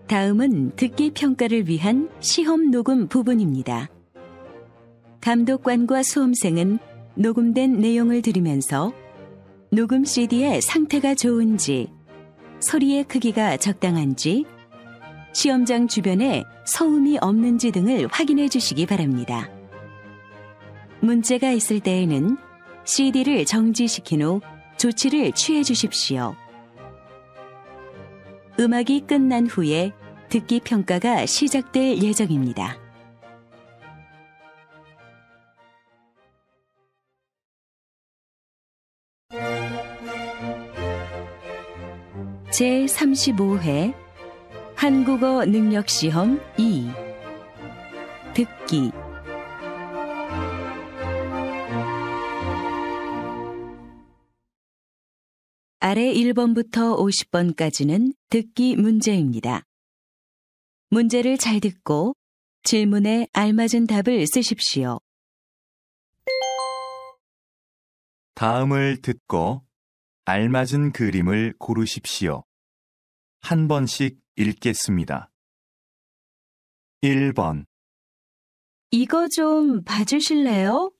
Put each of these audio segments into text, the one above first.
다음은 듣기 평가를 위한 시험 녹음 부분입니다. 감독관과 수험생은 녹음된 내용을 들으면서 녹음 CD의 상태가 좋은지, 소리의 크기가 적당한지, 시험장 주변에 소음이 없는지 등을 확인해 주시기 바랍니다. 문제가 있을 때에는 CD를 정지시킨 후 조치를 취해 주십시오. 음악이 끝난 후에 듣기 평가가 시작될 예정입니다. 제35회 한국어 능력시험 2 듣기 아래 1번부터 50번까지는 듣기 문제입니다. 문제를 잘 듣고 질문에 알맞은 답을 쓰십시오. 다음을 듣고 알맞은 그림을 고르십시오. 한 번씩 읽겠습니다. 1번. 이거 좀 봐주실래요?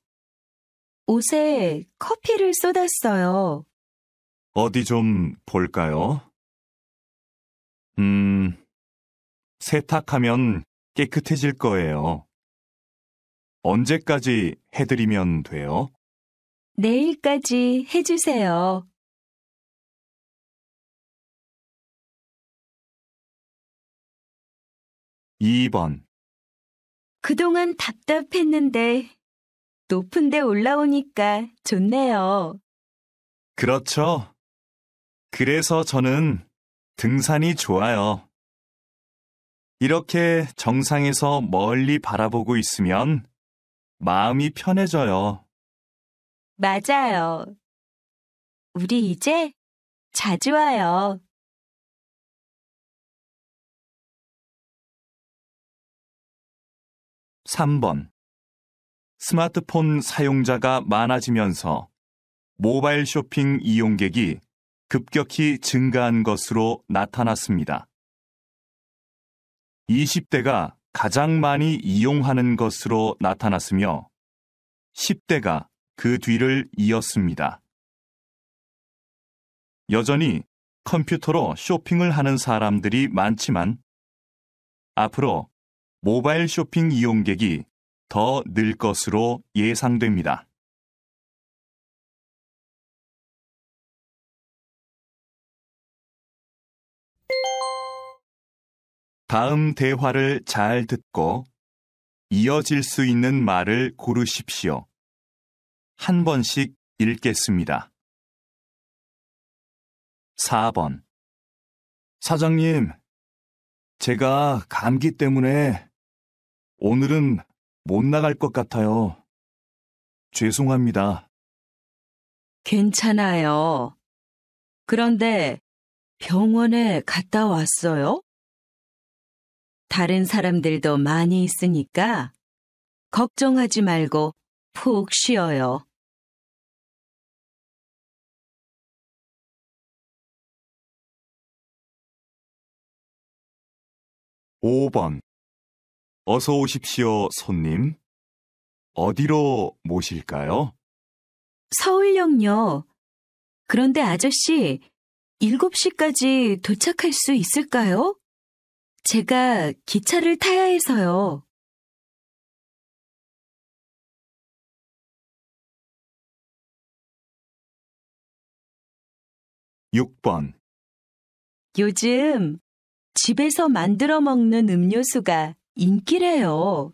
옷에 커피를 쏟았어요. 어디 좀 볼까요? 세탁하면 깨끗해질 거예요. 언제까지 해드리면 돼요? 내일까지 해주세요. 2번. 그동안 답답했는데 높은 데 올라오니까 좋네요. 그렇죠. 그래서 저는 등산이 좋아요. 이렇게 정상에서 멀리 바라보고 있으면 마음이 편해져요. 맞아요. 우리 이제 자주 와요. 3번. 스마트폰 사용자가 많아지면서 모바일 쇼핑 이용객이 급격히 증가한 것으로 나타났습니다. 20대가 가장 많이 이용하는 것으로 나타났으며 10대가 그 뒤를 이었습니다. 여전히 컴퓨터로 쇼핑을 하는 사람들이 많지만 앞으로 모바일 쇼핑 이용객이 더 늘 것으로 예상됩니다. 다음 대화를 잘 듣고 이어질 수 있는 말을 고르십시오. 한 번씩 읽겠습니다. 4번. 사장님, 제가 감기 때문에 오늘은 못 나갈 것 같아요. 죄송합니다. 괜찮아요. 그런데 병원에 갔다 왔어요? 다른 사람들도 많이 있으니까 걱정하지 말고 푹 쉬어요. 5번. 어서 오십시오, 손님. 어디로 모실까요? 서울역요. 그런데 아저씨, 7시까지 도착할 수 있을까요? 제가 기차를 타야 해서요. 6번. 요즘 집에서 만들어 먹는 음료수가 인기래요.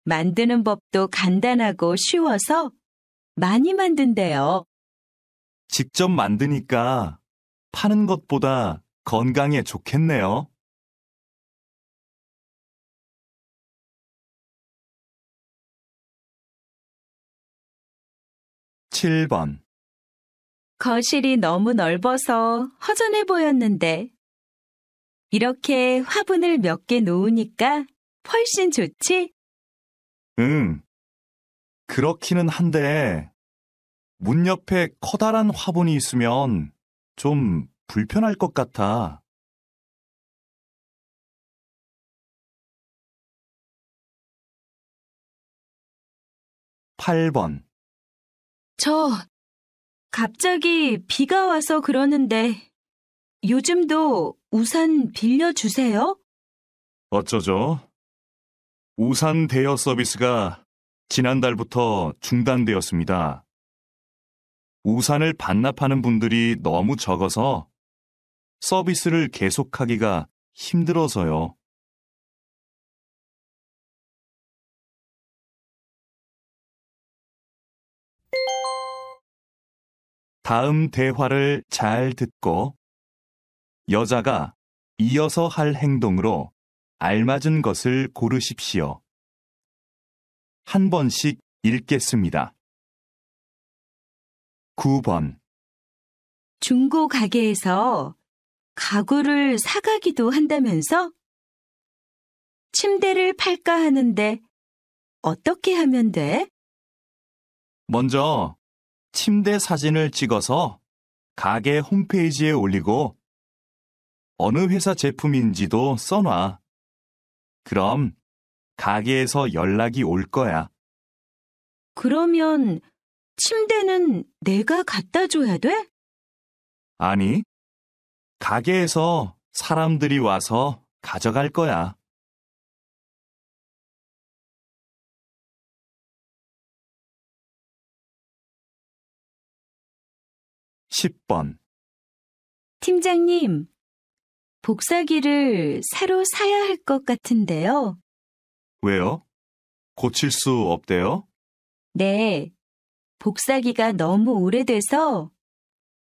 만드는 법도 간단하고 쉬워서 많이 만든대요. 직접 만드니까 파는 것보다 건강에 좋겠네요. 7번. 거실이 너무 넓어서 허전해 보였는데 이렇게 화분을 몇 개 놓으니까 훨씬 좋지? 응. 그렇기는 한데 문 옆에 커다란 화분이 있으면 좀 불편할 것 같아. 8번. 저 갑자기 비가 와서 그러는데 요즘도 우산 빌려주세요? 어쩌죠? 우산 대여 서비스가 지난달부터 중단되었습니다. 우산을 반납하는 분들이 너무 적어서 서비스를 계속하기가 힘들어서요. 다음 대화를 잘 듣고 여자가 이어서 할 행동으로 알맞은 것을 고르십시오. 한 번씩 읽겠습니다. 9번. 중고 가게에서 가구를 사가기도 한다면서? 침대를 팔까 하는데 어떻게 하면 돼? 먼저 침대 사진을 찍어서 가게 홈페이지에 올리고 어느 회사 제품인지도 써놔. 그럼 가게에서 연락이 올 거야. 그러면 침대는 내가 갖다 줘야 돼? 아니, 가게에서 사람들이 와서 가져갈 거야. 10번. 팀장님, 복사기를 새로 사야 할 것 같은데요. 왜요? 고칠 수 없대요? 네, 복사기가 너무 오래돼서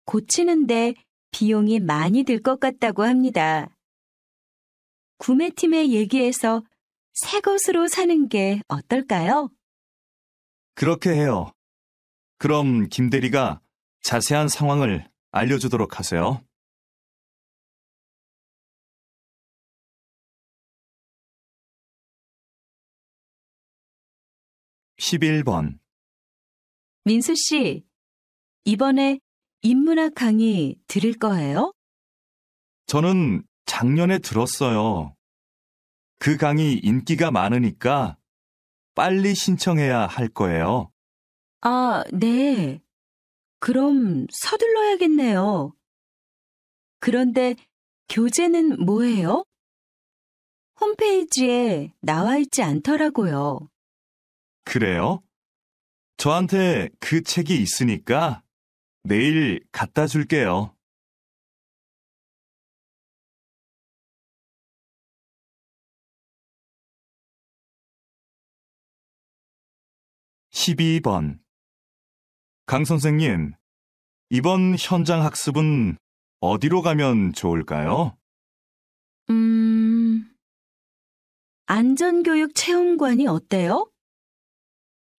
고치는데 비용이 많이 들 것 같다고 합니다. 구매팀에 얘기해서 새 것으로 사는 게 어떨까요? 그렇게 해요. 그럼 김 대리가 자세한 상황을 알려주도록 하세요. 11번. 민수 씨, 이번에 인문학 강의 들을 거예요? 저는 작년에 들었어요. 그 강의 인기가 많으니까 빨리 신청해야 할 거예요. 아, 네. 그럼 서둘러야겠네요. 그런데 교재는 뭐예요? 홈페이지에 나와 있지 않더라고요. 그래요? 저한테 그 책이 있으니까 내일 갖다 줄게요. 12번. 강 선생님, 이번 현장 학습은 어디로 가면 좋을까요? 안전교육 체험관이 어때요?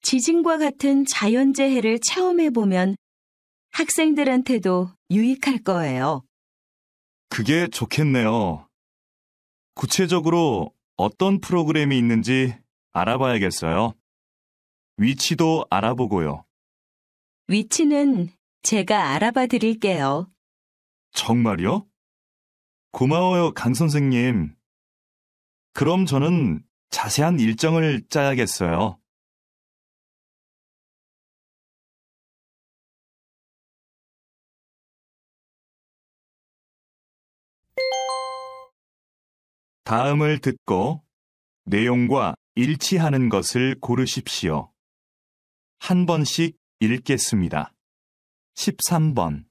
지진과 같은 자연재해를 체험해보면 학생들한테도 유익할 거예요. 그게 좋겠네요. 구체적으로 어떤 프로그램이 있는지 알아봐야겠어요. 위치도 알아보고요. 위치는 제가 알아봐 드릴게요. 정말요? 고마워요, 강 선생님. 그럼 저는 자세한 일정을 짜야겠어요. '다음을 듣고 내용과 일치하는 것을 고르십시오. 한 번씩 읽겠습니다. 13번.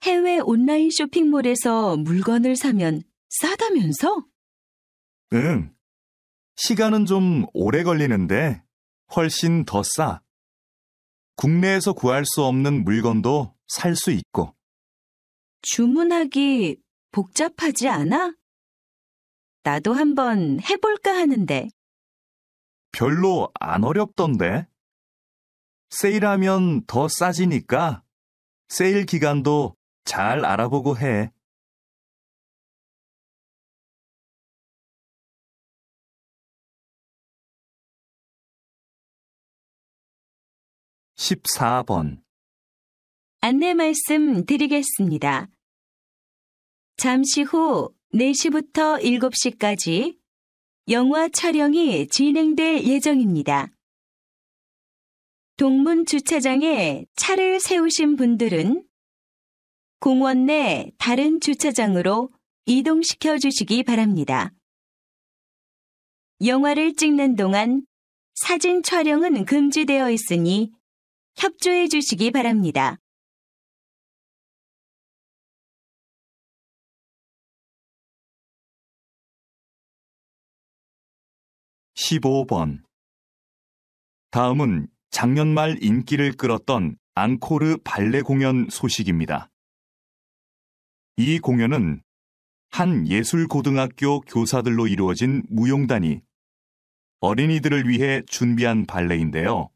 해외 온라인 쇼핑몰에서 물건을 사면 싸다면서? 응. 시간은 좀 오래 걸리는데 훨씬 더 싸. 국내에서 구할 수 없는 물건도 살 수 있고. 주문하기 복잡하지 않아? 나도 한번 해볼까 하는데. 별로 안 어렵던데. 세일하면 더 싸지니까 세일 기간도 잘 알아보고 해. 14번. 안내 말씀 드리겠습니다. 잠시 후 4시부터 7시까지 영화 촬영이 진행될 예정입니다. 동문 주차장에 차를 세우신 분들은 공원 내 다른 주차장으로 이동시켜 주시기 바랍니다. 영화를 찍는 동안 사진 촬영은 금지되어 있으니 협조해 주시기 바랍니다. 15번. 다음은 작년 말 인기를 끌었던 앙코르 발레 공연 소식입니다. 이 공연은 한 예술고등학교 교사들로 이루어진 무용단이 어린이들을 위해 준비한 발레인데요.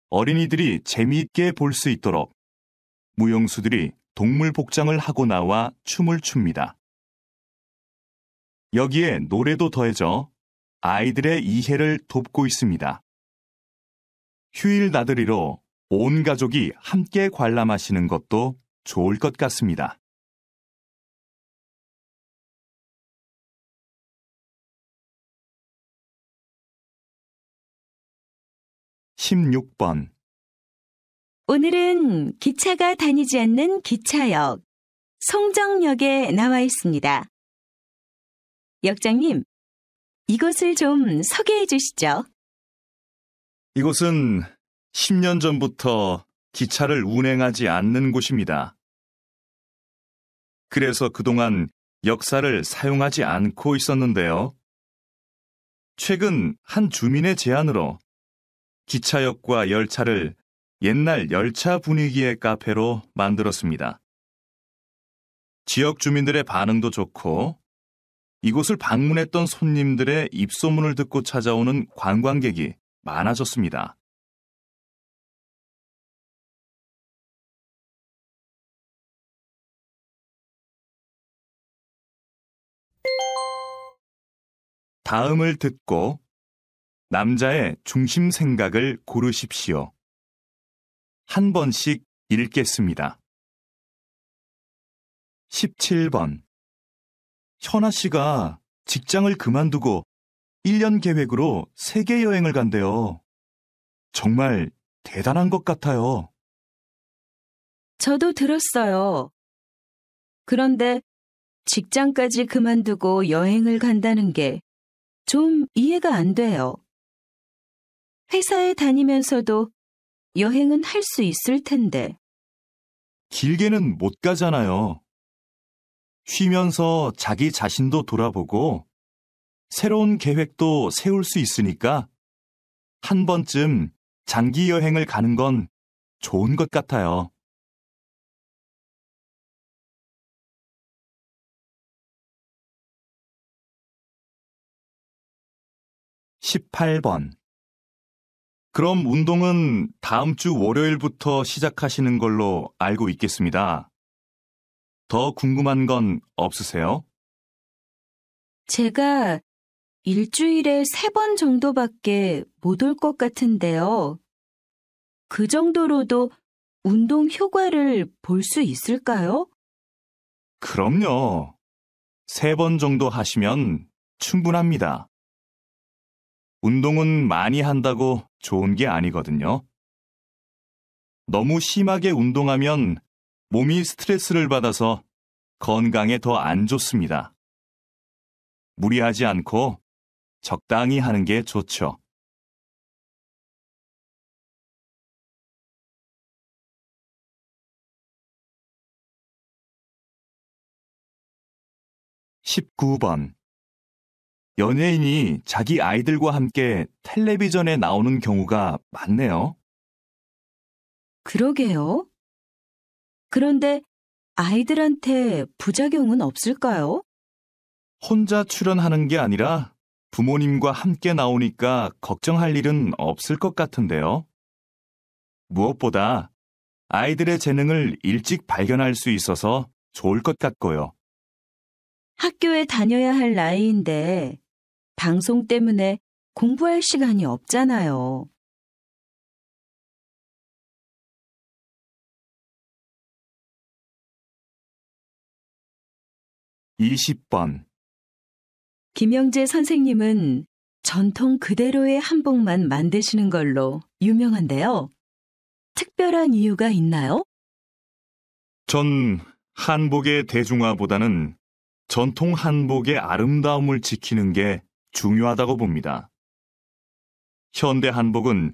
어린이들이 재미있게 볼 수 있도록 무용수들이 동물 복장을 하고 나와 춤을 춥니다. 여기에 노래도 더해져 아이들의 이해를 돕고 있습니다. 휴일 나들이로 온 가족이 함께 관람하시는 것도 좋을 것 같습니다. 16번. 오늘은 기차가 다니지 않는 기차역, 송정역에 나와 있습니다. 역장님, 이곳을 좀 소개해 주시죠. 이곳은 10년 전부터 기차를 운행하지 않는 곳입니다. 그래서 그동안 역사를 사용하지 않고 있었는데요. 최근 한 주민의 제안으로 기차역과 열차를 옛날 열차 분위기의 카페로 만들었습니다. 지역 주민들의 반응도 좋고 이곳을 방문했던 손님들의 입소문을 듣고 찾아오는 관광객이 많아졌습니다. 다음을 듣고 남자의 중심 생각을 고르십시오. 한 번씩 읽겠습니다. 17번. 현아 씨가 직장을 그만두고 1년 계획으로 세계 여행을 간대요. 정말 대단한 것 같아요. 저도 들었어요. 그런데 직장까지 그만두고 여행을 간다는 게 좀 이해가 안 돼요. 회사에 다니면서도 여행은 할 수 있을 텐데. 길게는 못 가잖아요. 쉬면서 자기 자신도 돌아보고 새로운 계획도 세울 수 있으니까 한 번쯤 장기 여행을 가는 건 좋은 것 같아요. 18번. 그럼 운동은 다음 주 월요일부터 시작하시는 걸로 알고 있겠습니다. 더 궁금한 건 없으세요? 제가 일주일에 3번 정도밖에 못 올 것 같은데요. 그 정도로도 운동 효과를 볼 수 있을까요? 그럼요. 3번 정도 하시면 충분합니다. 운동은 많이 한다고 좋은 게 아니거든요. 너무 심하게 운동하면 몸이 스트레스를 받아서 건강에 더 안 좋습니다. 무리하지 않고 적당히 하는 게 좋죠. 19번. 연예인이 자기 아이들과 함께 텔레비전에 나오는 경우가 많네요. 그러게요. 그런데 아이들한테 부작용은 없을까요? 혼자 출연하는 게 아니라 부모님과 함께 나오니까 걱정할 일은 없을 것 같은데요. 무엇보다 아이들의 재능을 일찍 발견할 수 있어서 좋을 것 같고요. 학교에 다녀야 할 나이인데 방송 때문에 공부할 시간이 없잖아요. 20번. 김영재 선생님은 전통 그대로의 한복만 만드시는 걸로 유명한데요. 특별한 이유가 있나요? 전 한복의 대중화보다는 전통 한복의 아름다움을 지키는 게 중요하다고 봅니다. 현대 한복은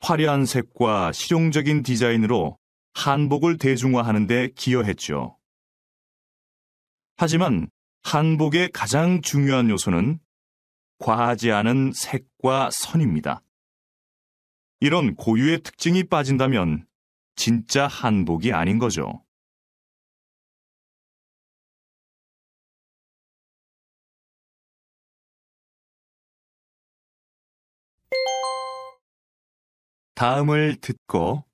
화려한 색과 실용적인 디자인으로 한복을 대중화하는 데 기여했죠. 하지만 한복의 가장 중요한 요소는 과하지 않은 색과 선입니다. 이런 고유의 특징이 빠진다면 진짜 한복이 아닌 거죠. 다음을 듣고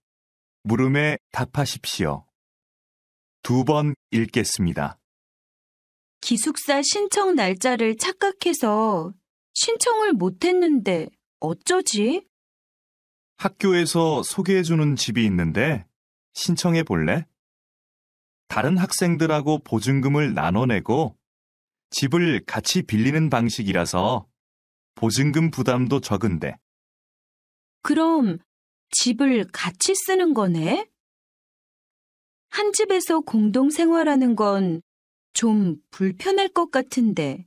물음에 답하십시오. 2번 읽겠습니다. 기숙사 신청 날짜를 착각해서 신청을 못했는데 어쩌지? 학교에서 소개해주는 집이 있는데 신청해 볼래? 다른 학생들하고 보증금을 나눠내고 집을 같이 빌리는 방식이라서 보증금 부담도 적은데. 그럼 집을 같이 쓰는 거네? 한 집에서 공동 생활하는 건 좀 불편할 것 같은데.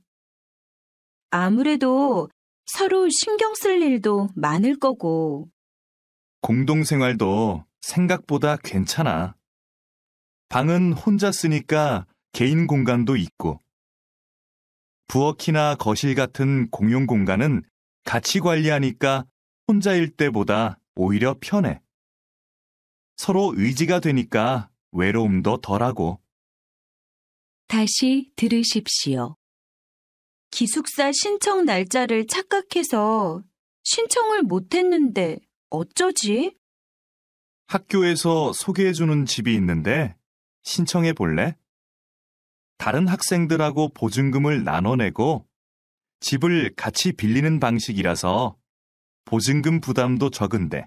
아무래도 서로 신경 쓸 일도 많을 거고. 공동생활도 생각보다 괜찮아. 방은 혼자 쓰니까 개인 공간도 있고, 부엌이나 거실 같은 공용 공간은 같이 관리하니까 혼자일 때보다 오히려 편해. 서로 의지가 되니까 외로움도 덜하고. 다시 들으십시오. 기숙사 신청 날짜를 착각해서 신청을 못했는데 어쩌지? 학교에서 소개해주는 집이 있는데 신청해 볼래? 다른 학생들하고 보증금을 나눠내고 집을 같이 빌리는 방식이라서 보증금 부담도 적은데.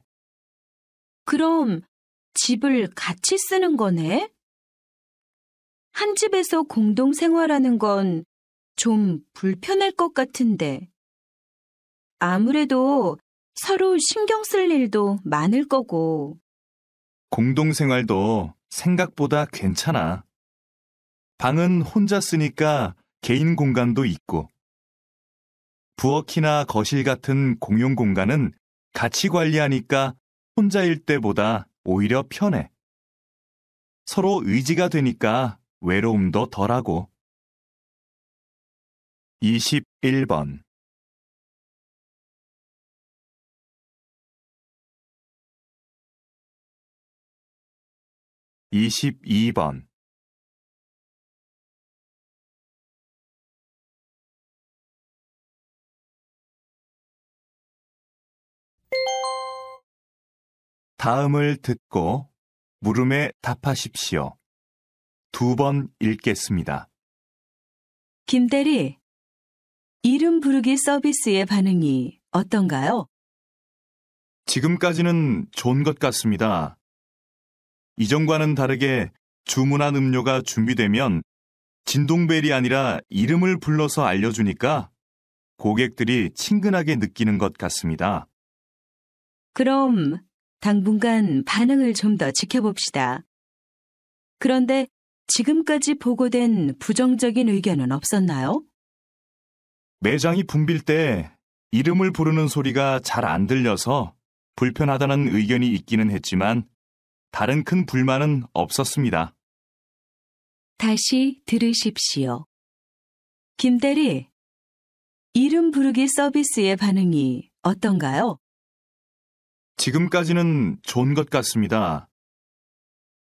그럼 집을 같이 쓰는 거네? 한 집에서 공동 생활하는 건 좀 불편할 것 같은데. 아무래도 서로 신경 쓸 일도 많을 거고. 공동생활도 생각보다 괜찮아. 방은 혼자 쓰니까 개인 공간도 있고, 부엌이나 거실 같은 공용 공간은 같이 관리하니까 혼자일 때보다 오히려 편해. 서로 의지가 되니까 외로움도 덜하고. 21번 22번 다음을 듣고 물음에 답하십시오. 2번 읽겠습니다. 김대리, 이름 부르기 서비스의 반응이 어떤가요? 지금까지는 좋은 것 같습니다. 이전과는 다르게 주문한 음료가 준비되면 진동벨이 아니라 이름을 불러서 알려주니까 고객들이 친근하게 느끼는 것 같습니다. 그럼 당분간 반응을 좀 더 지켜봅시다. 그런데 지금까지 보고된 부정적인 의견은 없었나요? 매장이 붐빌 때 이름을 부르는 소리가 잘 안 들려서 불편하다는 의견이 있기는 했지만 다른 큰 불만은 없었습니다. 다시 들으십시오. 김대리, 이름 부르기 서비스의 반응이 어떤가요? 지금까지는 좋은 것 같습니다.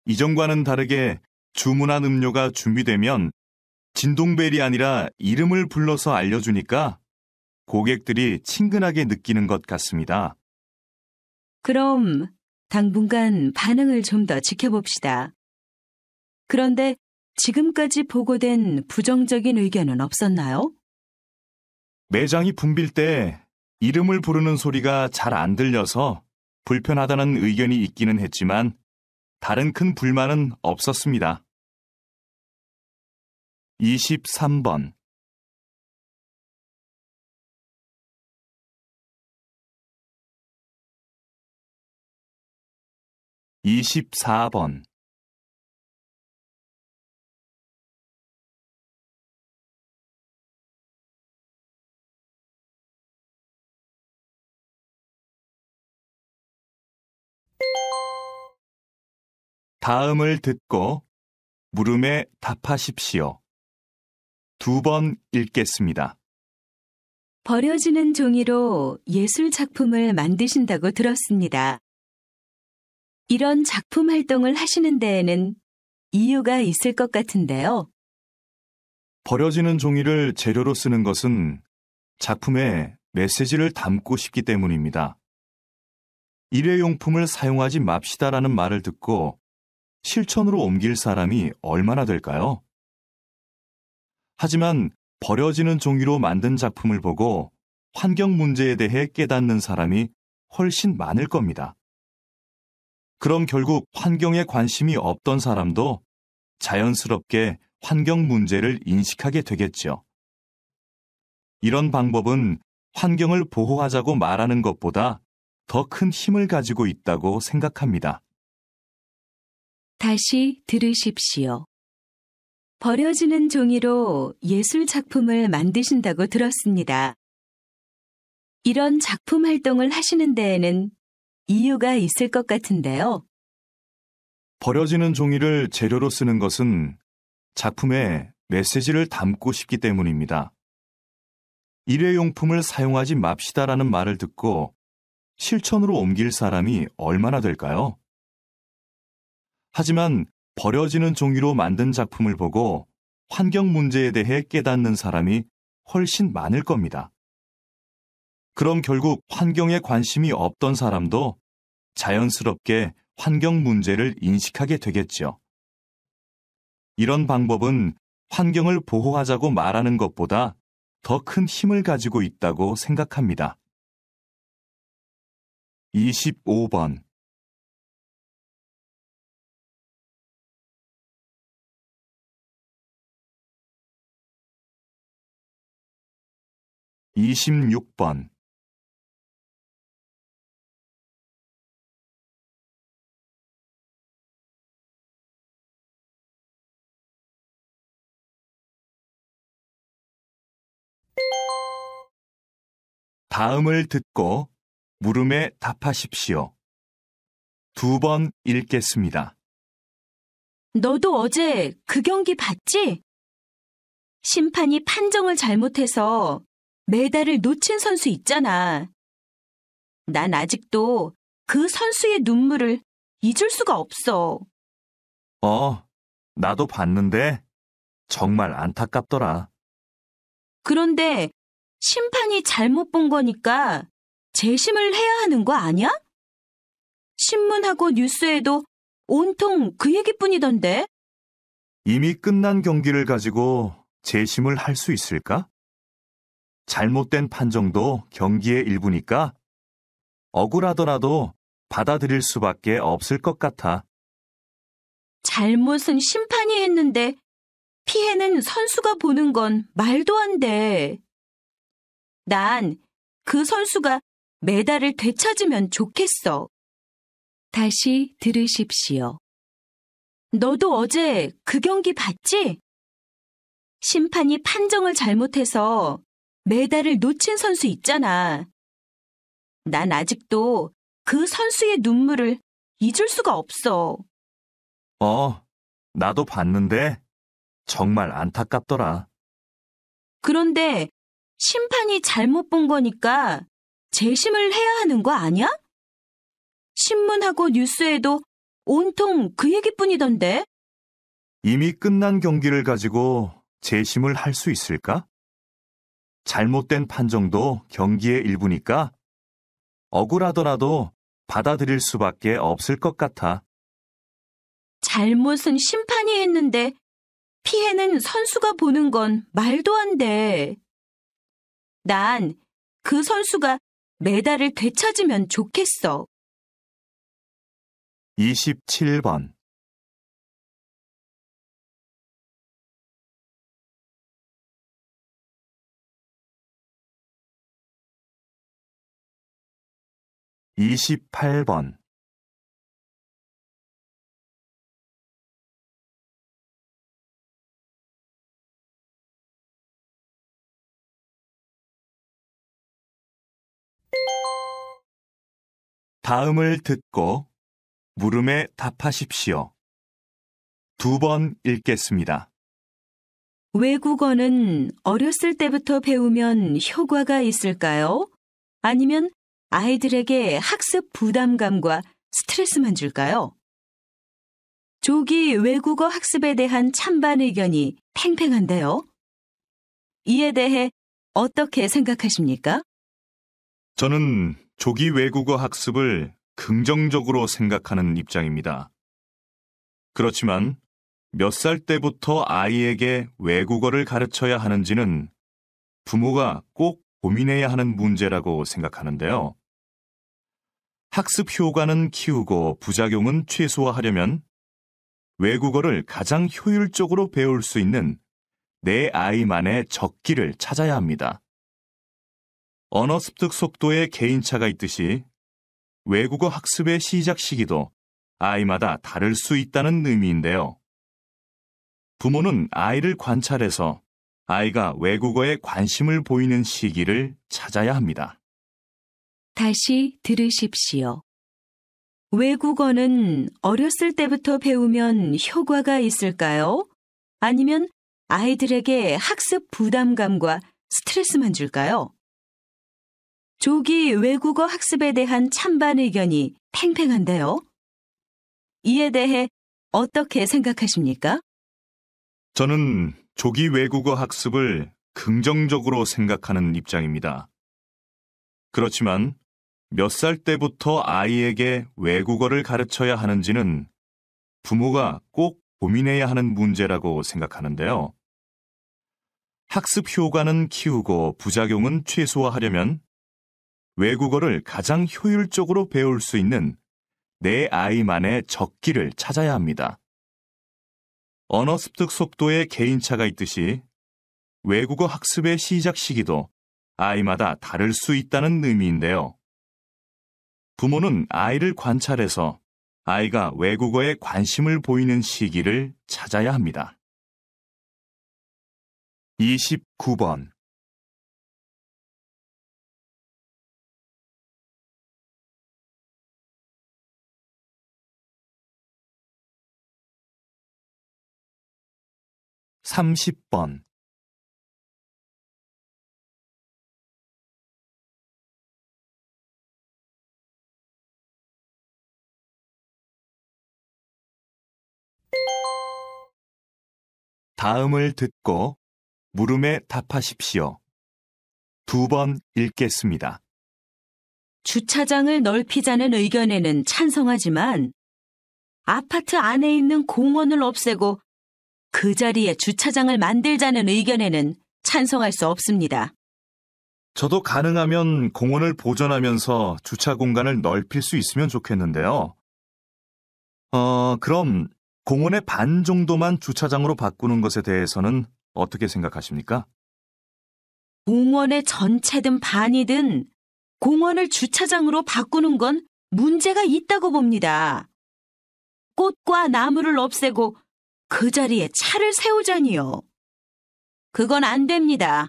이전과는 다르게 주문한 음료가 준비되면 진동벨이 아니라 이름을 불러서 알려주니까 고객들이 친근하게 느끼는 것 같습니다. 그럼 당분간 반응을 좀 더 지켜봅시다. 그런데 지금까지 보고된 부정적인 의견은 없었나요? 매장이 붐빌 때 이름을 부르는 소리가 잘 안 들려서 불편하다는 의견이 있기는 했지만 다른 큰 불만은 없었습니다. 23번 24번. 다음을 듣고 물음에 답하십시오. 2번 읽겠습니다. 버려지는 종이로 예술 작품을 만드신다고 들었습니다. 이런 작품 활동을 하시는 데에는 이유가 있을 것 같은데요. 버려지는 종이를 재료로 쓰는 것은 작품에 메시지를 담고 싶기 때문입니다. 일회용품을 사용하지 맙시다라는 말을 듣고 실천으로 옮길 사람이 얼마나 될까요? 하지만 버려지는 종이로 만든 작품을 보고 환경 문제에 대해 깨닫는 사람이 훨씬 많을 겁니다. 그럼 결국 환경에 관심이 없던 사람도 자연스럽게 환경 문제를 인식하게 되겠죠. 이런 방법은 환경을 보호하자고 말하는 것보다 더 큰 힘을 가지고 있다고 생각합니다. 다시 들으십시오. 버려지는 종이로 예술 작품을 만드신다고 들었습니다. 이런 작품 활동을 하시는 데에는 이유가 있을 것 같은데요. 버려지는 종이를 재료로 쓰는 것은 작품에 메시지를 담고 싶기 때문입니다. 일회용품을 사용하지 맙시다라는 말을 듣고 실천으로 옮길 사람이 얼마나 될까요? 하지만 버려지는 종이로 만든 작품을 보고 환경 문제에 대해 깨닫는 사람이 훨씬 많을 겁니다. 그럼 결국 환경에 관심이 없던 사람도 자연스럽게 환경 문제를 인식하게 되겠죠. 이런 방법은 환경을 보호하자고 말하는 것보다 더 큰 힘을 가지고 있다고 생각합니다. 25번. (26번) 다음을 듣고 물음에 답하십시오. 2번 읽겠습니다. 너도 어제 그 경기 봤지? 심판이 판정을 잘못해서 메달을 놓친 선수 있잖아. 난 아직도 그 선수의 눈물을 잊을 수가 없어. 나도 봤는데 정말 안타깝더라. 그런데 심판이 잘못 본 거니까 재심을 해야 하는 거 아니야? 신문하고 뉴스에도 온통 그 얘기뿐이던데. 이미 끝난 경기를 가지고 재심을 할 수 있을까? 잘못된 판정도 경기의 일부니까 억울하더라도 받아들일 수밖에 없을 것 같아. 잘못은 심판이 했는데 피해는 선수가 보는 건 말도 안 돼. 난 그 선수가 메달을 되찾으면 좋겠어. 다시 들으십시오. 너도 어제 그 경기 봤지? 심판이 판정을 잘못해서 메달을 놓친 선수 있잖아. 난 아직도 그 선수의 눈물을 잊을 수가 없어. 나도 봤는데 정말 안타깝더라. 그런데 심판이 잘못 본 거니까 재심을 해야 하는 거 아니야? 신문하고 뉴스에도 온통 그 얘기뿐이던데. 이미 끝난 경기를 가지고 재심을 할 수 있을까? 잘못된 판정도 경기의 일부니까 억울하더라도 받아들일 수밖에 없을 것 같아. 잘못은 심판이 했는데 피해는 선수가 보는 건 말도 안 돼. 난 그 선수가 메달을 되찾으면 좋겠어. 27번. (28번) 다음을 듣고 물음에 답하십시오. 2번 읽겠습니다. 외국어는 어렸을 때부터 배우면 효과가 있을까요? 아니면 아이들에게 학습 부담감과 스트레스만 줄까요? 조기 외국어 학습에 대한 찬반 의견이 팽팽한데요. 이에 대해 어떻게 생각하십니까? 저는 조기 외국어 학습을 긍정적으로 생각하는 입장입니다. 그렇지만 몇 살 때부터 아이에게 외국어를 가르쳐야 하는지는 부모가 꼭 고민해야 하는 문제라고 생각하는데요. 학습 효과는 키우고 부작용은 최소화하려면 외국어를 가장 효율적으로 배울 수 있는 내 아이만의 적기를 찾아야 합니다. 언어 습득 속도에 개인차가 있듯이 외국어 학습의 시작 시기도 아이마다 다를 수 있다는 의미인데요. 부모는 아이를 관찰해서 아이가 외국어에 관심을 보이는 시기를 찾아야 합니다. 다시 들으십시오. 외국어는 어렸을 때부터 배우면 효과가 있을까요? 아니면 아이들에게 학습 부담감과 스트레스만 줄까요? 조기 외국어 학습에 대한 찬반 의견이 팽팽한데요. 이에 대해 어떻게 생각하십니까? 저는 조기 외국어 학습을 긍정적으로 생각하는 입장입니다. 그렇지만 몇 살 때부터 아이에게 외국어를 가르쳐야 하는지는 부모가 꼭 고민해야 하는 문제라고 생각하는데요. 학습 효과는 키우고 부작용은 최소화하려면 외국어를 가장 효율적으로 배울 수 있는 내 아이만의 적기를 찾아야 합니다. 언어 습득 속도에 개인차가 있듯이 외국어 학습의 시작 시기도 아이마다 다를 수 있다는 의미인데요. 부모는 아이를 관찰해서 아이가 외국어에 관심을 보이는 시기를 찾아야 합니다. 29번30번 다음을 듣고 물음에 답하십시오. 2번 읽겠습니다. 주차장을 넓히자는 의견에는 찬성하지만 아파트 안에 있는 공원을 없애고 그 자리에 주차장을 만들자는 의견에는 찬성할 수 없습니다. 저도 가능하면 공원을 보존하면서 주차 공간을 넓힐 수 있으면 좋겠는데요. 그럼 공원의 반 정도만 주차장으로 바꾸는 것에 대해서는 어떻게 생각하십니까? 공원의 전체든 반이든 공원을 주차장으로 바꾸는 건 문제가 있다고 봅니다. 꽃과 나무를 없애고 그 자리에 차를 세우자니요. 그건 안 됩니다.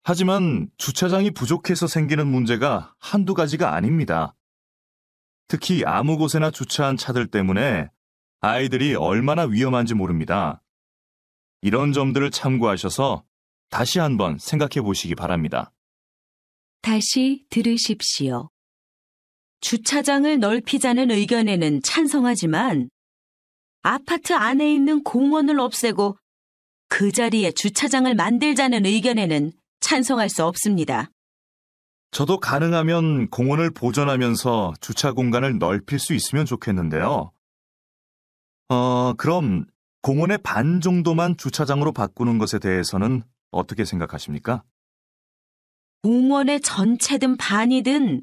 하지만 주차장이 부족해서 생기는 문제가 한두 가지가 아닙니다. 특히 아무 곳에나 주차한 차들 때문에 아이들이 얼마나 위험한지 모릅니다. 이런 점들을 참고하셔서 다시 한번 생각해 보시기 바랍니다. 다시 들으십시오. 주차장을 넓히자는 의견에는 찬성하지만 아파트 안에 있는 공원을 없애고 그 자리에 주차장을 만들자는 의견에는 찬성할 수 없습니다. 저도 가능하면 공원을 보존하면서 주차 공간을 넓힐 수 있으면 좋겠는데요. 그럼 공원의 반 정도만 주차장으로 바꾸는 것에 대해서는 어떻게 생각하십니까? 공원의 전체든 반이든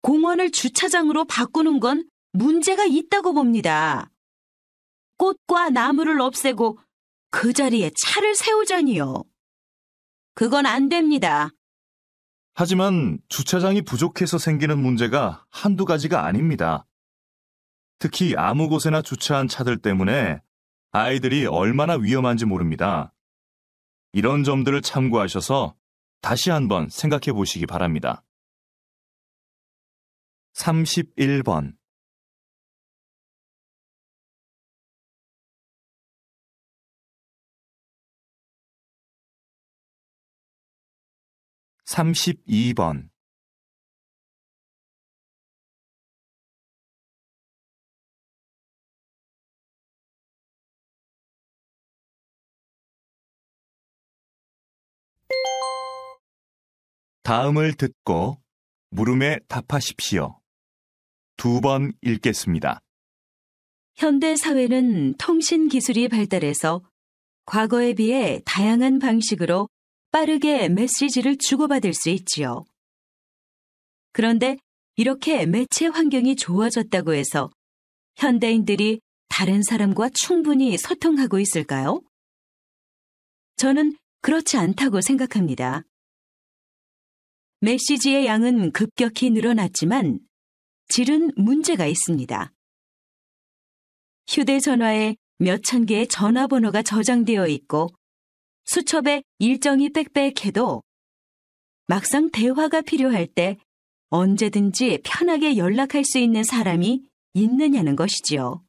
공원을 주차장으로 바꾸는 건 문제가 있다고 봅니다. 꽃과 나무를 없애고 그 자리에 차를 세우자니요. 그건 안 됩니다. 하지만 주차장이 부족해서 생기는 문제가 한두 가지가 아닙니다. 특히 아무 곳에나 주차한 차들 때문에 아이들이 얼마나 위험한지 모릅니다. 이런 점들을 참고하셔서 다시 한번 생각해 보시기 바랍니다. 31번, 32번, '다음을 듣고 물음에 답하십시오. 2번 읽겠습니다. 현대 사회는 통신 기술이 발달해서 과거에 비해 다양한 방식으로 빠르게 메시지를 주고받을 수 있지요. 그런데 이렇게 매체 환경이 좋아졌다고 해서 현대인들이 다른 사람과 충분히 소통하고 있을까요? 저는 그렇지 않다고 생각합니다. 메시지의 양은 급격히 늘어났지만 질은 문제가 있습니다. 휴대전화에 몇천 개의 전화번호가 저장되어 있고 수첩에 일정이 빽빽해도 막상 대화가 필요할 때 언제든지 편하게 연락할 수 있는 사람이 있느냐는 것이지요.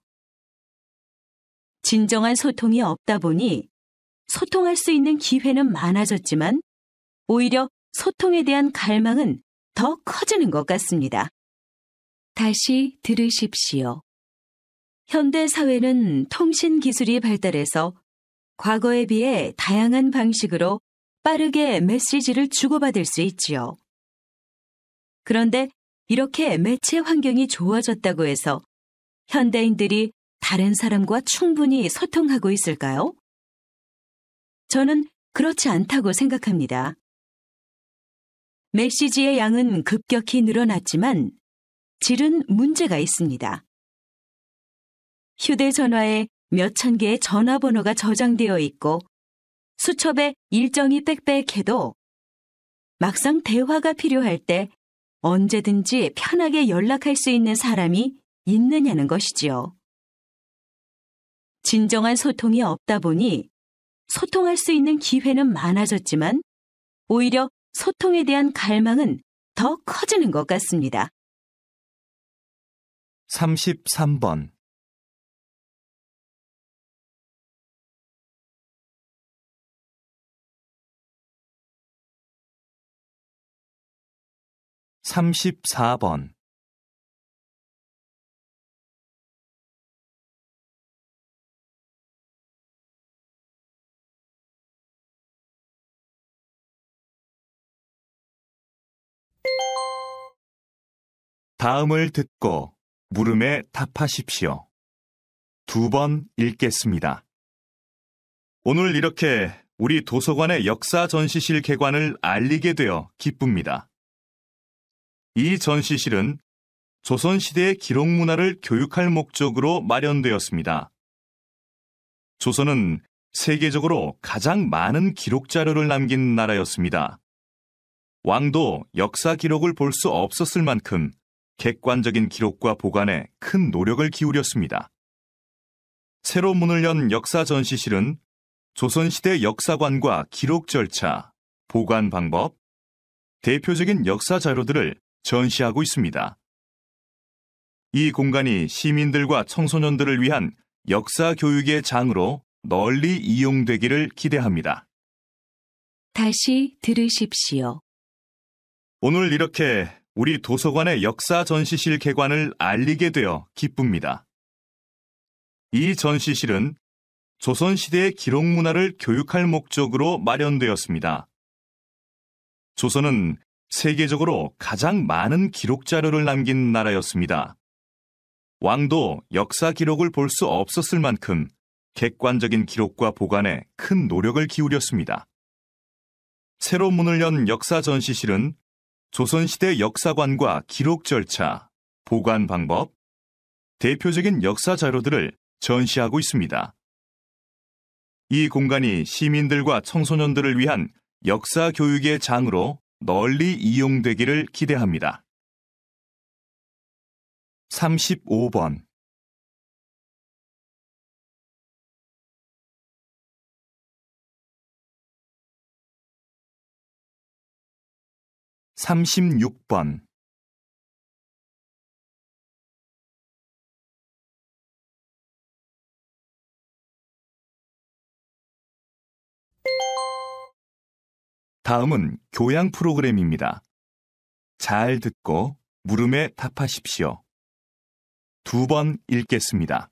진정한 소통이 없다 보니 소통할 수 있는 기회는 많아졌지만 오히려 소통에 대한 갈망은 더 커지는 것 같습니다. 다시 들으십시오. 현대 사회는 통신 기술이 발달해서 과거에 비해 다양한 방식으로 빠르게 메시지를 주고받을 수 있지요. 그런데 이렇게 매체 환경이 좋아졌다고 해서 현대인들이 다른 사람과 충분히 소통하고 있을까요? 저는 그렇지 않다고 생각합니다. 메시지의 양은 급격히 늘어났지만 질은 문제가 있습니다. 휴대전화에 몇천 개의 전화번호가 저장되어 있고 수첩에 일정이 빽빽해도 막상 대화가 필요할 때 언제든지 편하게 연락할 수 있는 사람이 있느냐는 것이지요. 진정한 소통이 없다 보니 소통할 수 있는 기회는 많아졌지만 오히려 소통에 대한 갈망은 더 커지는 것 같습니다. 33번, 34번, '다음을 듣고 물음에 답하십시오. 2번 읽겠습니다. 오늘 이렇게 우리 도서관의 역사 전시실 개관을 알리게 되어 기쁩니다. 이 전시실은 조선시대의 기록 문화를 교육할 목적으로 마련되었습니다. 조선은 세계적으로 가장 많은 기록 자료를 남긴 나라였습니다. 왕도 역사 기록을 볼 수 없었을 만큼 객관적인 기록과 보관에 큰 노력을 기울였습니다. 새로 문을 연 역사 전시실은 조선시대 역사관과 기록 절차, 보관 방법, 대표적인 역사 자료들을 전시하고 있습니다. 이 공간이 시민들과 청소년들을 위한 역사 교육의 장으로 널리 이용되기를 기대합니다. 다시 들으십시오. 오늘 이렇게 우리 도서관의 역사 전시실 개관을 알리게 되어 기쁩니다. 이 전시실은 조선시대의 기록 문화를 교육할 목적으로 마련되었습니다. 조선은 세계적으로 가장 많은 기록 자료를 남긴 나라였습니다. 왕도 역사 기록을 볼 수 없었을 만큼 객관적인 기록과 보관에 큰 노력을 기울였습니다. 새로 문을 연 역사 전시실은 조선시대 역사관과 기록 절차, 보관 방법, 대표적인 역사 자료들을 전시하고 있습니다. 이 공간이 시민들과 청소년들을 위한 역사 교육의 장으로 널리 이용되기를 기대합니다. 35번, 36번, 다음은 교양 프로그램입니다. 잘 듣고 물음에 답하십시오. 2번 읽겠습니다.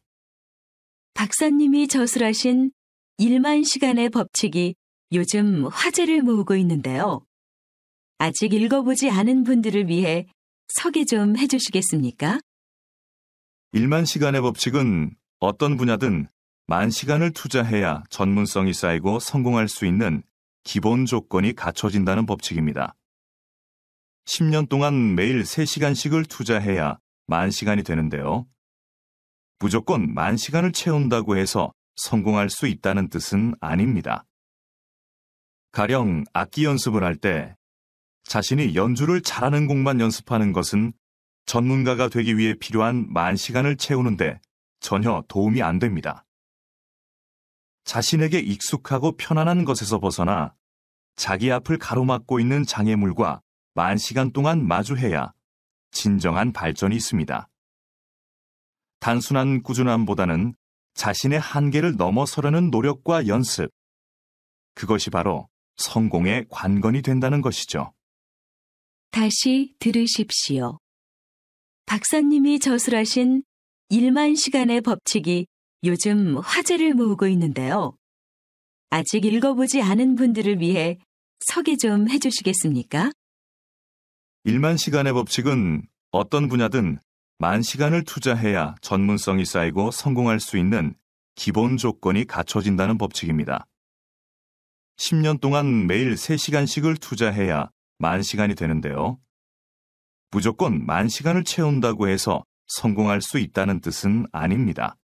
박사님이 저술하신 1만 시간의 법칙이 요즘 화제를 모으고 있는데요. 아직 읽어보지 않은 분들을 위해 소개 좀 해주시겠습니까? 1만 시간의 법칙은 어떤 분야든 10,000시간을 투자해야 전문성이 쌓이고 성공할 수 있는 기본 조건이 갖춰진다는 법칙입니다. 10년 동안 매일 3시간씩을 투자해야 10,000시간이 되는데요. 무조건 10,000시간을 채운다고 해서 성공할 수 있다는 뜻은 아닙니다. 가령 악기 연습을 할 때 자신이 연주를 잘하는 곡만 연습하는 것은 전문가가 되기 위해 필요한 10,000시간을 채우는데 전혀 도움이 안 됩니다. 자신에게 익숙하고 편안한 것에서 벗어나 자기 앞을 가로막고 있는 장애물과 10,000시간 동안 마주해야 진정한 발전이 있습니다. 단순한 꾸준함보다는 자신의 한계를 넘어서려는 노력과 연습, 그것이 바로 성공의 관건이 된다는 것이죠. 다시 들으십시오. 박사님이 저술하신 1만 시간의 법칙이 요즘 화제를 모으고 있는데요. 아직 읽어보지 않은 분들을 위해 소개 좀 해주시겠습니까? 1만 시간의 법칙은 어떤 분야든 10,000시간을 투자해야 전문성이 쌓이고 성공할 수 있는 기본 조건이 갖춰진다는 법칙입니다. 10년 동안 매일 3시간씩을 투자해야 10,000시간이 되는데요. 무조건 10,000시간을 채운다고 해서 성공할 수 있다는 뜻은 아닙니다.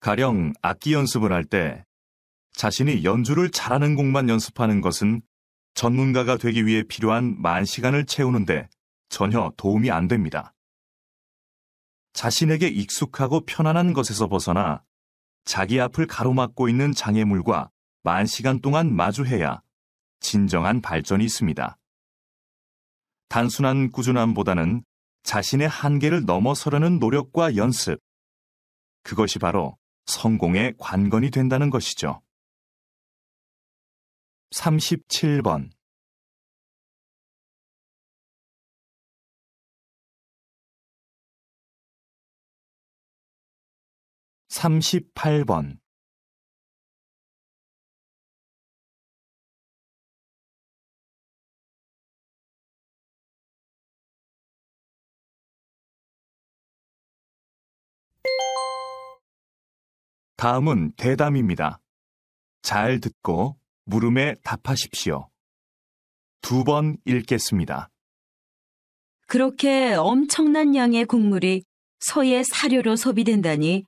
가령 악기 연습을 할 때 자신이 연주를 잘하는 곡만 연습하는 것은 전문가가 되기 위해 필요한 10,000시간을 채우는데 전혀 도움이 안 됩니다. 자신에게 익숙하고 편안한 것에서 벗어나 자기 앞을 가로막고 있는 장애물과 10,000시간 동안 마주해야 진정한 발전이 있습니다. 단순한 꾸준함보다는 자신의 한계를 넘어서려는 노력과 연습, 그것이 바로 성공의 관건이 된다는 것이죠. 37번 38번 다음은 대담입니다. 잘 듣고 물음에 답하십시오. 2번 읽겠습니다. 그렇게 엄청난 양의 곡물이 소의 사료로 소비된다니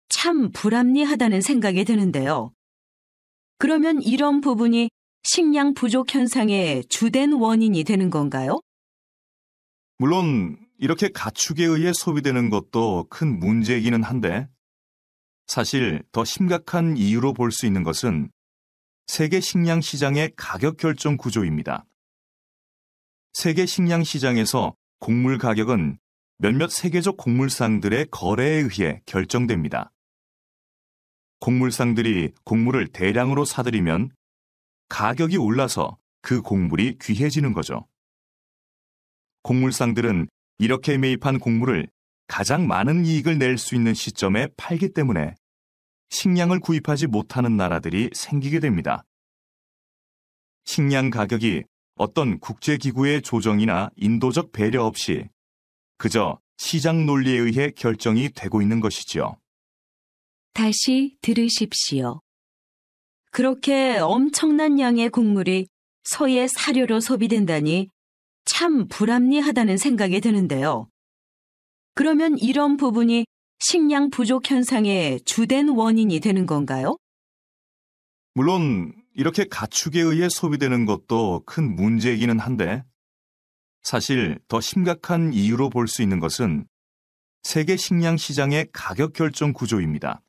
참 불합리하다는 생각이 드는데요. 그러면 이런 부분이 식량 부족 현상의 주된 원인이 되는 건가요? 물론 이렇게 가축에 의해 소비되는 것도 큰 문제이기는 한데 사실 더 심각한 이유로 볼 수 있는 것은 세계 식량 시장의 가격 결정 구조입니다. 세계 식량 시장에서 곡물 가격은 몇몇 세계적 곡물상들의 거래에 의해 결정됩니다. 곡물상들이 곡물을 대량으로 사들이면 가격이 올라서 그 곡물이 귀해지는 거죠. 곡물상들은 이렇게 매입한 곡물을 가장 많은 이익을 낼 수 있는 시점에 팔기 때문에 식량을 구입하지 못하는 나라들이 생기게 됩니다. 식량 가격이 어떤 국제기구의 조정이나 인도적 배려 없이 그저 시장 논리에 의해 결정이 되고 있는 것이지요. 다시 들으십시오. 그렇게 엄청난 양의 곡물이 소의 사료로 소비된다니 참 불합리하다는 생각이 드는데요. 그러면 이런 부분이 식량 부족 현상의 주된 원인이 되는 건가요? 물론 이렇게 가축에 의해 소비되는 것도 큰 문제이기는 한데 사실 더 심각한 이유로 볼 수 있는 것은 세계 식량 시장의 가격 결정 구조입니다.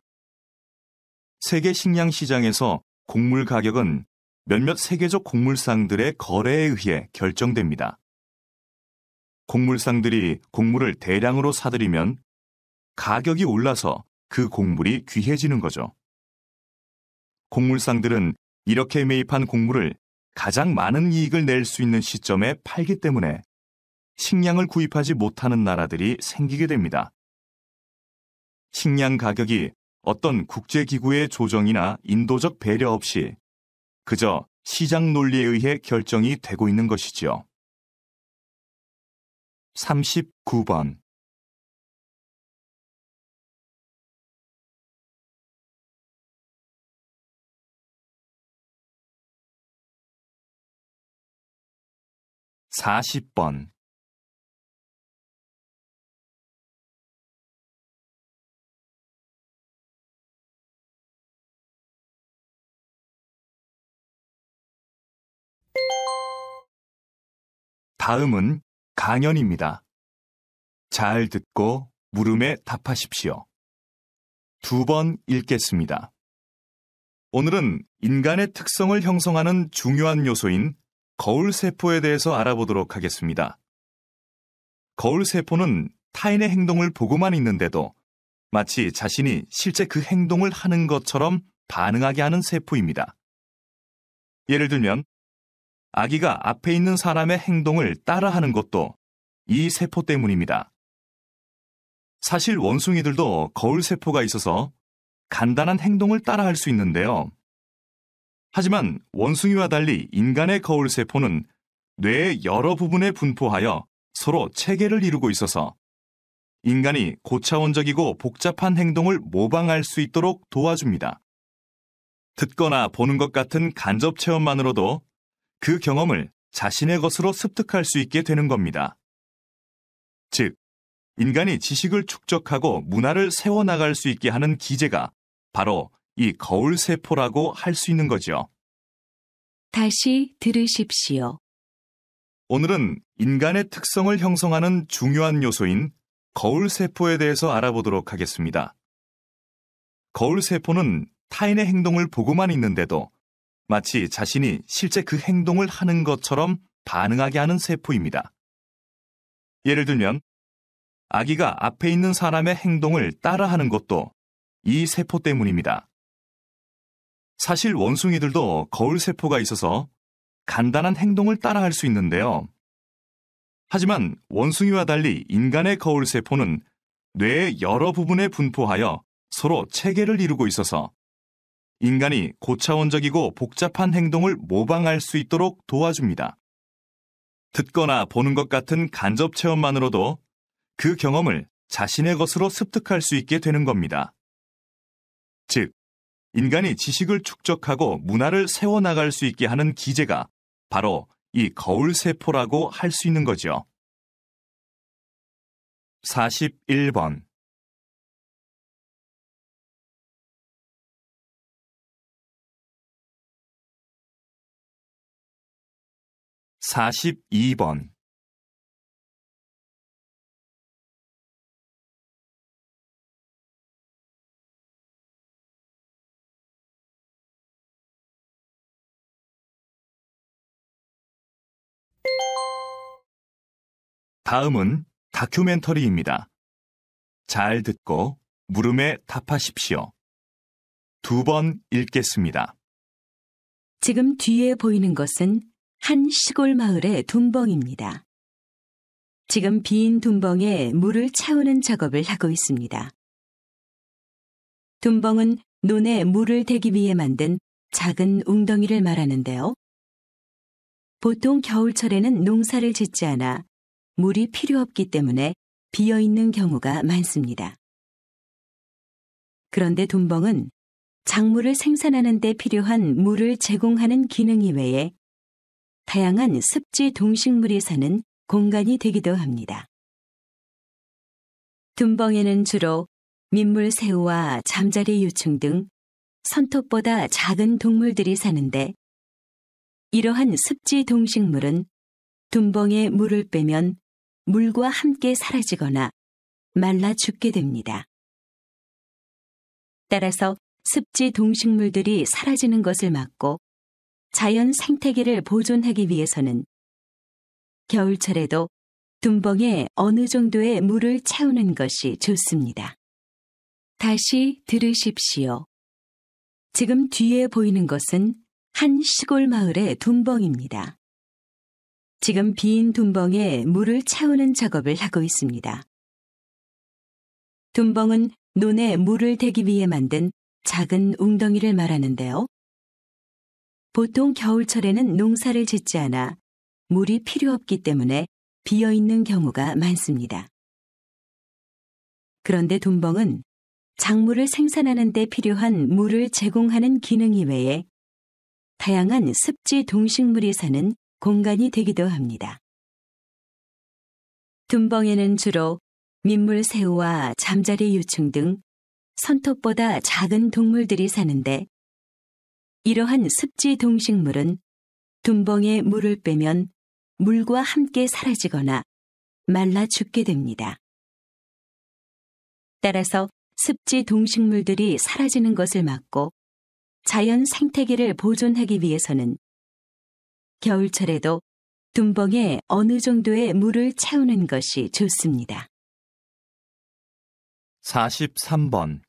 세계 식량 시장에서 곡물 가격은 몇몇 세계적 곡물상들의 거래에 의해 결정됩니다. 곡물상들이 곡물을 대량으로 사들이면 가격이 올라서 그 곡물이 귀해지는 거죠. 곡물상들은 이렇게 매입한 곡물을 가장 많은 이익을 낼 수 있는 시점에 팔기 때문에 식량을 구입하지 못하는 나라들이 생기게 됩니다. 식량 가격이 어떤 국제기구의 조정이나 인도적 배려 없이 그저 시장 논리에 의해 결정이 되고 있는 것이지요. 39번. (40번) '다음은 강연입니다. 잘 듣고 물음에 답하십시오. 2번 읽겠습니다. 오늘은 인간의 특성을 형성하는 중요한 요소인 거울세포에 대해서 알아보도록 하겠습니다. 거울세포는 타인의 행동을 보고만 있는데도 마치 자신이 실제 그 행동을 하는 것처럼 반응하게 하는 세포입니다. 예를 들면 아기가 앞에 있는 사람의 행동을 따라하는 것도 이 세포 때문입니다. 사실 원숭이들도 거울세포가 있어서 간단한 행동을 따라할 수 있는데요. 하지만 원숭이와 달리 인간의 거울세포는 뇌의 여러 부분에 분포하여 서로 체계를 이루고 있어서 인간이 고차원적이고 복잡한 행동을 모방할 수 있도록 도와줍니다. 듣거나 보는 것 같은 간접 체험만으로도 그 경험을 자신의 것으로 습득할 수 있게 되는 겁니다. 즉, 인간이 지식을 축적하고 문화를 세워나갈 수 있게 하는 기제가 바로 이 거울세포라고 할 수 있는 거죠. 다시 들으십시오. 오늘은 인간의 특성을 형성하는 중요한 요소인 거울세포에 대해서 알아보도록 하겠습니다. 거울세포는 타인의 행동을 보고만 있는데도 마치 자신이 실제 그 행동을 하는 것처럼 반응하게 하는 세포입니다. 예를 들면 아기가 앞에 있는 사람의 행동을 따라하는 것도 이 세포 때문입니다. 사실 원숭이들도 거울세포가 있어서 간단한 행동을 따라할 수 있는데요. 하지만 원숭이와 달리 인간의 거울세포는 뇌의 여러 부분에 분포하여 서로 체계를 이루고 있어서 인간이 고차원적이고 복잡한 행동을 모방할 수 있도록 도와줍니다. 듣거나 보는 것 같은 간접 체험만으로도 그 경험을 자신의 것으로 습득할 수 있게 되는 겁니다. 즉, 인간이 지식을 축적하고 문화를 세워나갈 수 있게 하는 기제가 바로 이 거울세포라고 할 수 있는 거죠. 41번. 42번. 다음은 다큐멘터리입니다. 잘 듣고 물음에 답하십시오. 2번 읽겠습니다. 지금 뒤에 보이는 것은 한 시골 마을의 둔벙입니다. 지금 빈 둔벙에 물을 채우는 작업을 하고 있습니다. 둔벙은 논에 물을 대기 위해 만든 작은 웅덩이를 말하는데요. 보통 겨울철에는 농사를 짓지 않아 물이 필요 없기 때문에 비어있는 경우가 많습니다. 그런데 둔벙은 작물을 생산하는 데 필요한 물을 제공하는 기능 이외에 다양한 습지 동식물이 사는 공간이 되기도 합니다. 둔벙에는 주로 민물새우와 잠자리 유충 등 손톱보다 작은 동물들이 사는데 이러한 습지 동식물은 둔벙에 물을 빼면 물과 함께 사라지거나 말라 죽게 됩니다. 따라서 습지 동식물들이 사라지는 것을 막고 자연 생태계를 보존하기 위해서는 겨울철에도 둔벙에 어느 정도의 물을 채우는 것이 좋습니다. 다시 들으십시오. 지금 뒤에 보이는 것은 한 시골 마을의 둔벙입니다. 지금 빈 둔벙에 물을 채우는 작업을 하고 있습니다. 둔벙은 논에 물을 대기 위해 만든 작은 웅덩이를 말하는데요. 보통 겨울철에는 농사를 짓지 않아 물이 필요 없기 때문에 비어있는 경우가 많습니다. 그런데 둔벙은 작물을 생산하는 데 필요한 물을 제공하는 기능 이외에 다양한 습지 동식물이 사는 공간이 되기도 합니다. 둔벙에는 주로 민물새우와 잠자리 유충 등 손톱보다 작은 동물들이 사는데 이러한 습지 동식물은 둔벙에 물을 빼면 물과 함께 사라지거나 말라 죽게 됩니다. 따라서 습지 동식물들이 사라지는 것을 막고 자연 생태계를 보존하기 위해서는 겨울철에도 둔벙에 어느 정도의 물을 채우는 것이 좋습니다. 43번.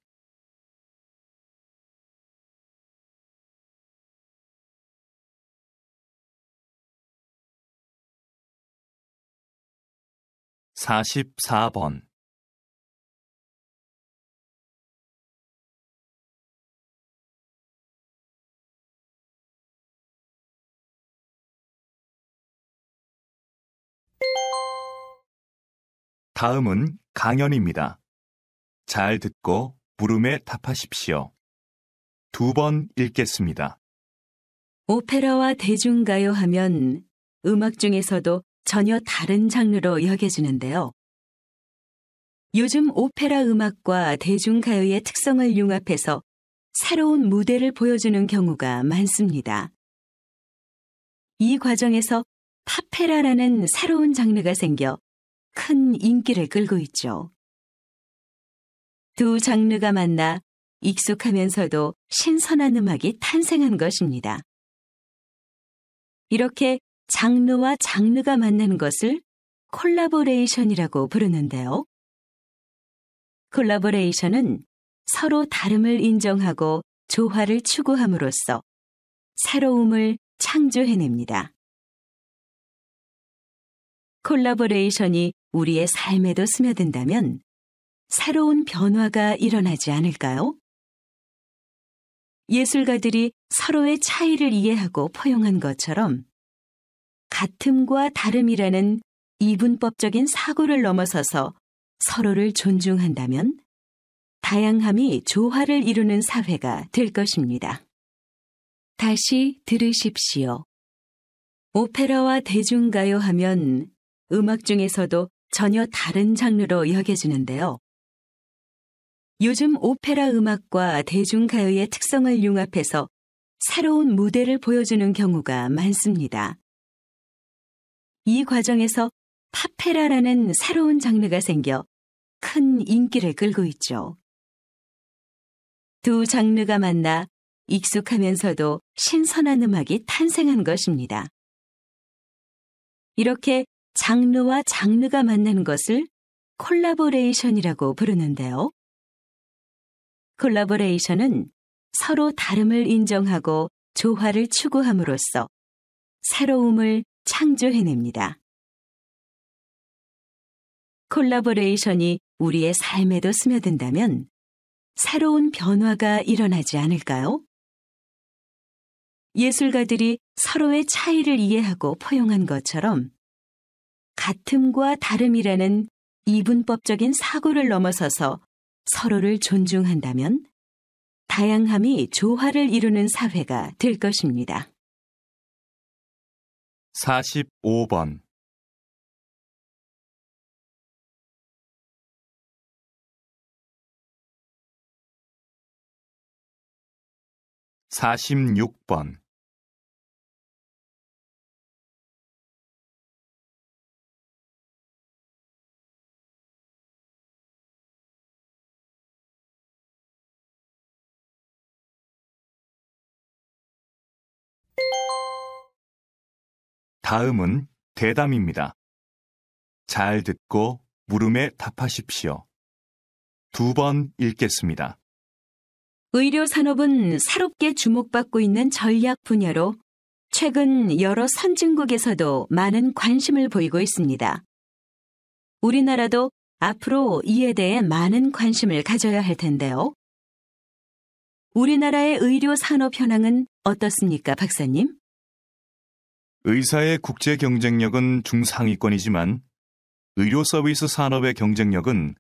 44번. 다음은 강연입니다. 잘 듣고 물음에 답하십시오. 2번 읽겠습니다. 오페라와 대중가요 하면 음악 중에서도 전혀 다른 장르로 여겨지는데요. 요즘 오페라 음악과 대중가요의 특성을 융합해서 새로운 무대를 보여주는 경우가 많습니다. 이 과정에서 파페라라는 새로운 장르가 생겨 큰 인기를 끌고 있죠. 두 장르가 만나 익숙하면서도 신선한 음악이 탄생한 것입니다. 이렇게 장르와 장르가 만나는 것을 콜라보레이션이라고 부르는데요. 콜라보레이션은 서로 다름을 인정하고 조화를 추구함으로써 새로움을 창조해냅니다. 콜라보레이션이 우리의 삶에도 스며든다면 새로운 변화가 일어나지 않을까요? 예술가들이 서로의 차이를 이해하고 포용한 것처럼 같음과 다름이라는 이분법적인 사고를 넘어서서 서로를 존중한다면 다양함이 조화를 이루는 사회가 될 것입니다. 다시 들으십시오. 오페라와 대중가요 하면 음악 중에서도 전혀 다른 장르로 여겨지는데요. 요즘 오페라 음악과 대중가요의 특성을 융합해서 새로운 무대를 보여주는 경우가 많습니다. 이 과정에서 파페라라는 새로운 장르가 생겨 큰 인기를 끌고 있죠. 두 장르가 만나 익숙하면서도 신선한 음악이 탄생한 것입니다. 이렇게 장르와 장르가 만나는 것을 콜라보레이션이라고 부르는데요. 콜라보레이션은 서로 다름을 인정하고 조화를 추구함으로써 새로움을 창조해냅니다. 콜라보레이션이 우리의 삶에도 스며든다면 새로운 변화가 일어나지 않을까요? 예술가들이 서로의 차이를 이해하고 포용한 것처럼 같음과 다름이라는 이분법적인 사고를 넘어서서 서로를 존중한다면 다양함이 조화를 이루는 사회가 될 것입니다. 45번. 46번. '다음은 대담입니다. 잘 듣고 물음에 답하십시오. 2번 읽겠습니다. 의료 산업은 새롭게 주목받고 있는 전략 분야로 최근 여러 선진국에서도 많은 관심을 보이고 있습니다. 우리나라도 앞으로 이에 대해 많은 관심을 가져야 할 텐데요. 우리나라의 의료 산업 현황은 어떻습니까, 박사님? 의사의 국제 경쟁력은 중상위권이지만 의료 서비스 산업의 경쟁력은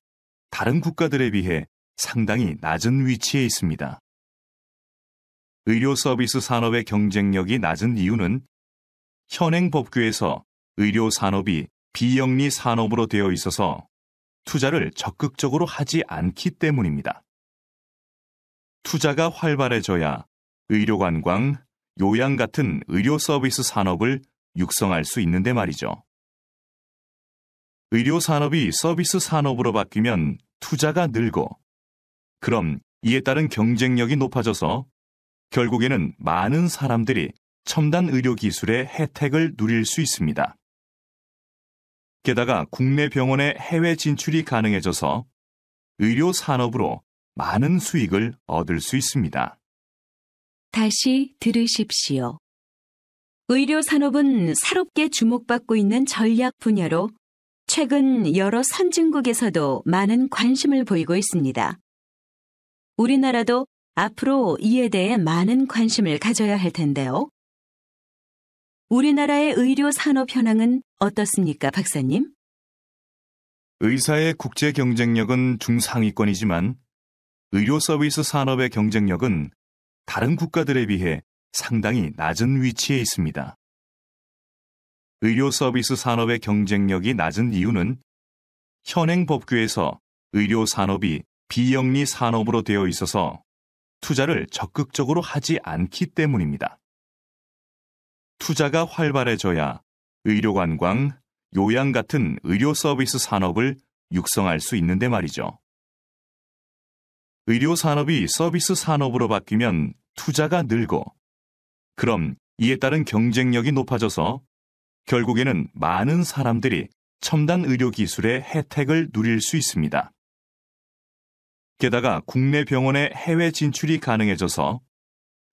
다른 국가들에 비해 상당히 낮은 위치에 있습니다. 의료 서비스 산업의 경쟁력이 낮은 이유는 현행 법규에서 의료 산업이 비영리 산업으로 되어 있어서 투자를 적극적으로 하지 않기 때문입니다. 투자가 활발해져야 의료관광, 요양 같은 의료 서비스 산업을 육성할 수 있는데 말이죠. 의료 산업이 서비스 산업으로 바뀌면 투자가 늘고, 그럼 이에 따른 경쟁력이 높아져서 결국에는 많은 사람들이 첨단 의료 기술의 혜택을 누릴 수 있습니다. 게다가 국내 병원의 해외 진출이 가능해져서 의료 산업으로 많은 수익을 얻을 수 있습니다. 다시 들으십시오. 의료 산업은 새롭게 주목받고 있는 전략 분야로 최근 여러 선진국에서도 많은 관심을 보이고 있습니다. 우리나라도 앞으로 이에 대해 많은 관심을 가져야 할 텐데요. 우리나라의 의료 산업 현황은 어떻습니까, 박사님? 의사의 국제 경쟁력은 중상위권이지만 의료 서비스 산업의 경쟁력은 다른 국가들에 비해 상당히 낮은 위치에 있습니다. 의료 서비스 산업의 경쟁력이 낮은 이유는 현행 법규에서 의료 산업이 비영리 산업으로 되어 있어서 투자를 적극적으로 하지 않기 때문입니다. 투자가 활발해져야 의료관광, 요양 같은 의료 서비스 산업을 육성할 수 있는데 말이죠. 의료 산업이 서비스 산업으로 바뀌면 투자가 늘고, 그럼 이에 따른 경쟁력이 높아져서 결국에는 많은 사람들이 첨단 의료 기술의 혜택을 누릴 수 있습니다. 게다가 국내 병원의 해외 진출이 가능해져서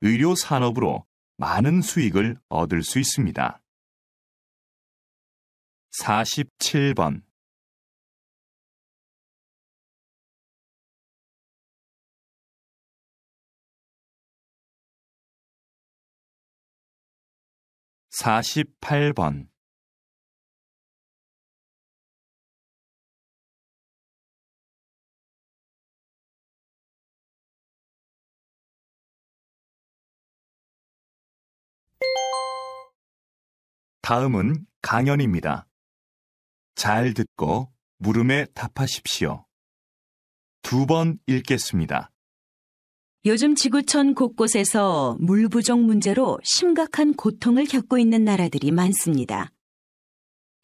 의료 산업으로 많은 수익을 얻을 수 있습니다. 47번 48번 다음은 강연입니다. 잘 듣고 물음에 답하십시오. 2번 읽겠습니다. 요즘 지구촌 곳곳에서 물 부족 문제로 심각한 고통을 겪고 있는 나라들이 많습니다.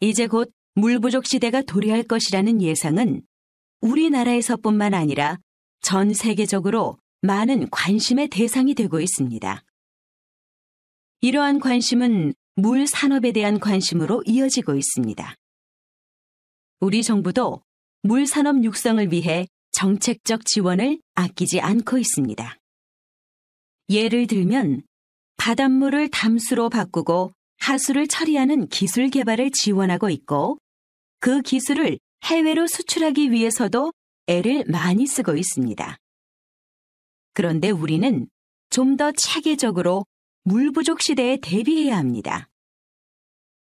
이제 곧 물 부족 시대가 도래할 것이라는 예상은 우리나라에서뿐만 아니라 전 세계적으로 많은 관심의 대상이 되고 있습니다. 이러한 관심은 물 산업에 대한 관심으로 이어지고 있습니다. 우리 정부도 물 산업 육성을 위해 정책적 지원을 아끼지 않고 있습니다. 예를 들면 바닷물을 담수로 바꾸고 하수를 처리하는 기술 개발을 지원하고 있고, 그 기술을 해외로 수출하기 위해서도 애를 많이 쓰고 있습니다. 그런데 우리는 좀 더 체계적으로 물 부족 시대에 대비해야 합니다.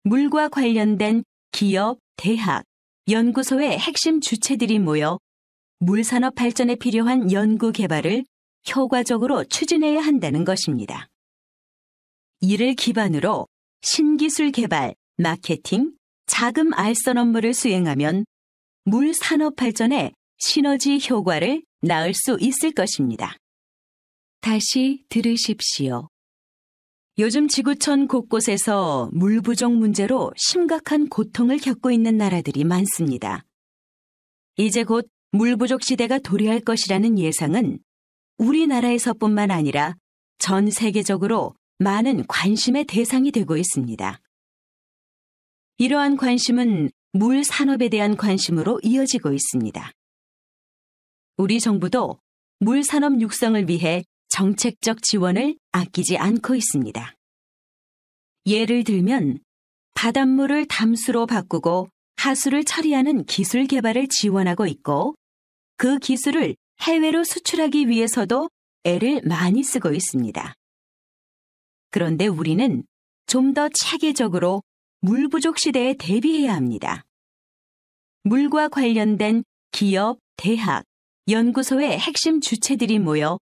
물과 관련된 기업, 대학, 연구소의 핵심 주체들이 모여 물산업 발전에 필요한 연구 개발을 효과적으로 추진해야 한다는 것입니다. 이를 기반으로 신기술 개발, 마케팅, 자금 알선 업무를 수행하면 물산업 발전에 시너지 효과를 낳을 수 있을 것입니다. 다시 들으십시오. 요즘 지구촌 곳곳에서 물 부족 문제로 심각한 고통을 겪고 있는 나라들이 많습니다. 이제 곧 물 부족 시대가 도래할 것이라는 예상은 우리나라에서뿐만 아니라 전 세계적으로 많은 관심의 대상이 되고 있습니다. 이러한 관심은 물 산업에 대한 관심으로 이어지고 있습니다. 우리 정부도 물산업 육성을 위해 정책적 지원을 아끼지 않고 있습니다. 예를 들면 바닷물을 담수로 바꾸고 하수를 처리하는 기술 개발을 지원하고 있고 그 기술을 해외로 수출하기 위해서도 애를 많이 쓰고 있습니다. 그런데 우리는 좀 더 체계적으로 물 부족 시대에 대비해야 합니다. 물과 관련된 기업, 대학, 연구소의 핵심 주체들이 모여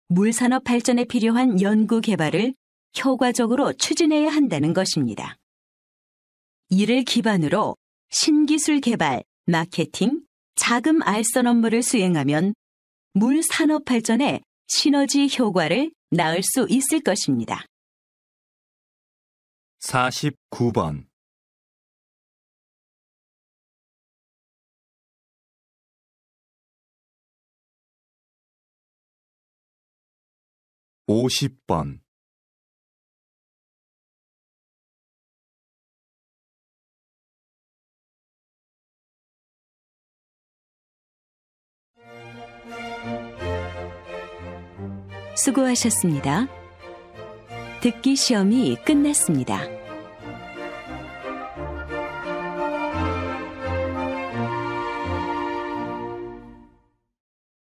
물산업 발전에 필요한 연구 개발을 효과적으로 추진해야 한다는 것입니다. 이를 기반으로 신기술 개발, 마케팅, 자금 알선 업무를 수행하면 물산업 발전에 시너지 효과를 낳을 수 있을 것입니다. 49번 50번 수고하셨습니다. 듣기 시험이 끝났습니다.